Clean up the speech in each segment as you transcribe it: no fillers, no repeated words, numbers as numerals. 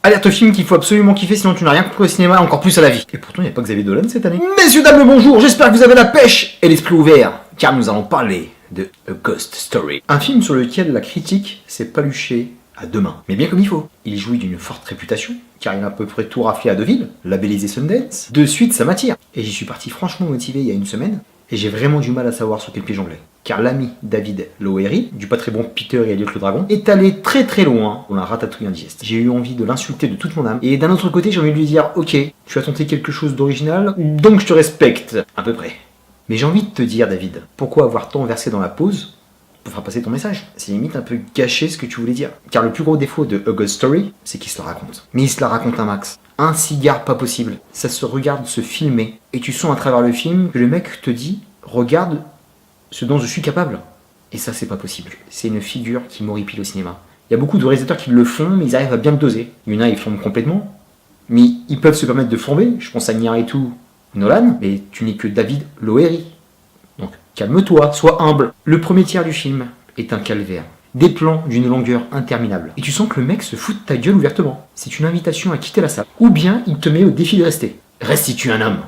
Alerte film qu'il faut absolument kiffer, sinon tu n'as rien compris au cinéma, encore plus à la vie. Et pourtant, il n'y a pas Xavier Dolan cette année. Messieurs, dames, le bonjour, j'espère que vous avez la pêche et l'esprit ouvert, car nous allons parler de A Ghost Story. Un film sur lequel la critique s'est paluchée à deux mains, mais bien comme il faut. Il jouit d'une forte réputation, car il a à peu près tout raflé à Deauville, labellisé Sundance. De suite, ça m'attire. Et j'y suis parti franchement motivé il y a une semaine, et j'ai vraiment du mal à savoir sur quel pied jongler. Car l'ami David Lowery, du pas très bon Peter et Elliot le Dragon, est allé très très loin dans la ratatouille indigeste. J'ai eu envie de l'insulter de toute mon âme, et d'un autre côté j'ai envie de lui dire « Ok, tu as tenté quelque chose d'original, donc je te respecte, à peu près. » Mais j'ai envie de te dire David, pourquoi avoir tant versé dans la pause pour faire passer ton message? C'est limite un peu gâcher ce que tu voulais dire. Car le plus gros défaut de A Ghost Story, c'est qu'il se la raconte. Mais il se la raconte un max. Un cigare pas possible. Ça se regarde se filmer, et tu sens à travers le film que le mec te dit « Regarde ce dont je suis capable. » Et ça, c'est pas possible. C'est une figure qui m'horripile au cinéma. Il y a beaucoup de réalisateurs qui le font, mais ils arrivent à bien le doser. Il y en a, ils flambent complètement, mais ils peuvent se permettre de flamber. Je pense à Iñárritu, Nolan, mais tu n'es que David Lowery. Donc, calme-toi, sois humble. Le premier tiers du film est un calvaire. Des plans d'une longueur interminable. Et tu sens que le mec se fout de ta gueule ouvertement. C'est une invitation à quitter la salle. Ou bien il te met au défi de rester. Reste si tu es un homme.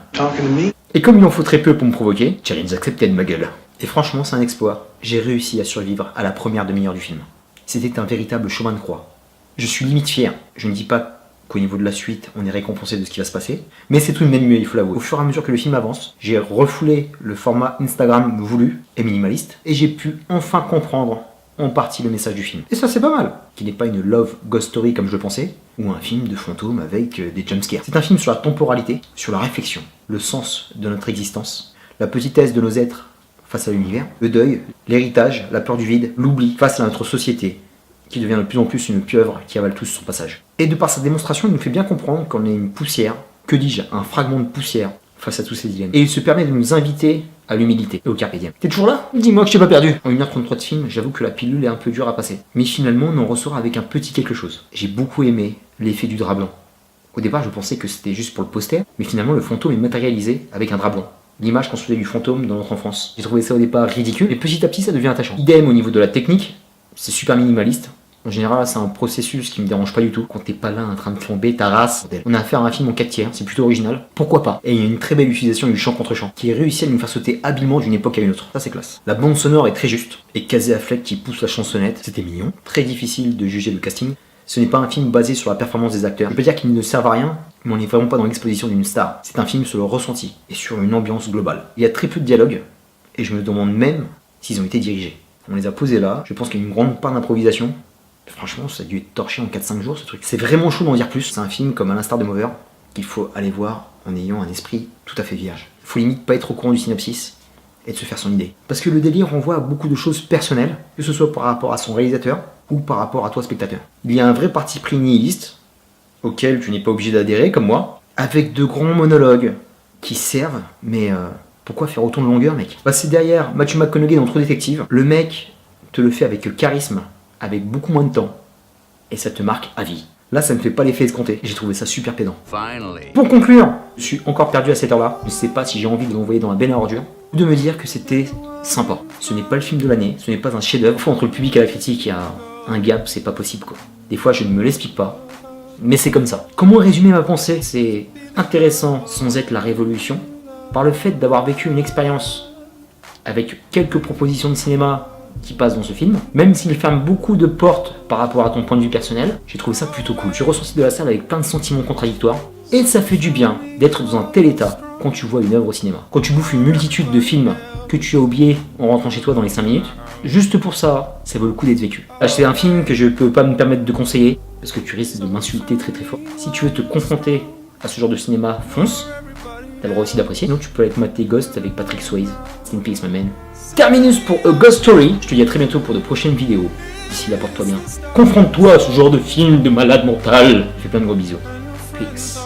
Et comme il en faut très peu pour me provoquer, challenge accepté de ma gueule. Et franchement, c'est un exploit. J'ai réussi à survivre à la première demi-heure du film. C'était un véritable chemin de croix. Je suis limite fier. Je ne dis pas qu'au niveau de la suite, on est récompensé de ce qui va se passer, mais c'est tout de même mieux, il faut l'avouer. Au fur et à mesure que le film avance, j'ai refoulé le format Instagram voulu et minimaliste, et j'ai pu enfin comprendre en partie le message du film. Et ça, c'est pas mal. Qu'il n'est pas une love ghost story comme je le pensais, ou un film de fantômes avec des jumpscares. C'est un film sur la temporalité, sur la réflexion, le sens de notre existence, la petitesse de nos êtres face à l'univers, le deuil, l'héritage, la peur du vide, l'oubli face à notre société, qui devient de plus en plus une pieuvre qui avale tous son passage. Et de par sa démonstration, il nous fait bien comprendre qu'on est une poussière, que dis-je, un fragment de poussière face à tous ces dilemmes. Et il se permet de nous inviter à l'humilité et au carpe diem. T'es toujours là? Dis-moi que je t'ai pas perdu. En 1h33 de film, j'avoue que la pilule est un peu dure à passer. Mais finalement, on en ressort avec un petit quelque chose. J'ai beaucoup aimé l'effet du drap blanc. Au départ, je pensais que c'était juste pour le poster, mais finalement, le fantôme est matérialisé avec un drap blanc. L'image qu'on se faisait du fantôme dans notre enfance. J'ai trouvé ça au départ ridicule, et petit à petit ça devient attachant. Idem au niveau de la technique, c'est super minimaliste. En général, c'est un processus qui me dérange pas du tout. Quand t'es pas là en train de flamber ta race, on a affaire à un film en 4 tiers, c'est plutôt original. Pourquoi pas? Et il y a une très belle utilisation du chant contre chant, qui réussit à nous faire sauter habilement d'une époque à une autre. Ça c'est classe. La bande sonore est très juste, et Casey Affleck qui pousse la chansonnette, c'était mignon. Très difficile de juger le casting. Ce n'est pas un film basé sur la performance des acteurs. Je peux dire qu'ils ne servent à rien, mais on n'est vraiment pas dans l'exposition d'une star. C'est un film sur le ressenti et sur une ambiance globale. Il y a très peu de dialogue, et je me demande même s'ils ont été dirigés. On les a posés là, je pense qu'il y a une grande part d'improvisation. Franchement, ça a dû être torché en 4-5 jours ce truc. C'est vraiment chaud d'en dire plus. C'est un film comme à l'instar de Mover, qu'il faut aller voir en ayant un esprit tout à fait vierge. Il faut limite pas être au courant du synopsis et de se faire son idée. Parce que le délire renvoie à beaucoup de choses personnelles, que ce soit par rapport à son réalisateur, ou par rapport à toi spectateur. Il y a un vrai parti pris nihiliste, auquel tu n'es pas obligé d'adhérer comme moi, avec de grands monologues qui servent, mais pourquoi faire autant de longueur mec? C'est derrière Matthew McConaughey dans True Detective, le mec te le fait avec charisme, avec beaucoup moins de temps, et ça te marque à vie. Là ça ne fait pas l'effet escompté, j'ai trouvé ça super pédant. Pour conclure, je suis encore perdu à cette heure-là, je ne sais pas si j'ai envie de l'envoyer dans la benne à ordures, ou de me dire que c'était sympa. Ce n'est pas le film de l'année, ce n'est pas un chef-d'œuvre. Fois entre le public et la critique, il y a un gap, c'est pas possible quoi. Des fois je ne me l'explique pas, mais c'est comme ça. Comment résumer ma pensée? C'est intéressant sans être la révolution, par le fait d'avoir vécu une expérience avec quelques propositions de cinéma qui passent dans ce film, même s'il ferme beaucoup de portes par rapport à ton point de vue personnel, j'ai trouvé ça plutôt cool. Je suis ressorti de la salle avec plein de sentiments contradictoires, et ça fait du bien d'être dans un tel état quand tu vois une œuvre au cinéma. Quand tu bouffes une multitude de films que tu as oubliés en rentrant chez toi dans les 5 minutes, juste pour ça, ça vaut le coup d'être vécu. C'est un film que je peux pas me permettre de conseiller, parce que tu risques de m'insulter très très fort. Si tu veux te confronter à ce genre de cinéma, fonce. T'as le droit aussi d'apprécier. Sinon tu peux aller te mater Ghost avec Patrick Swayze. C'est une peace my man. Terminus pour A Ghost Story. Je te dis à très bientôt pour de prochaines vidéos. D'ici là, porte-toi bien. Confronte-toi à ce genre de film de malade mental. Je fais plein de gros bisous. Peace.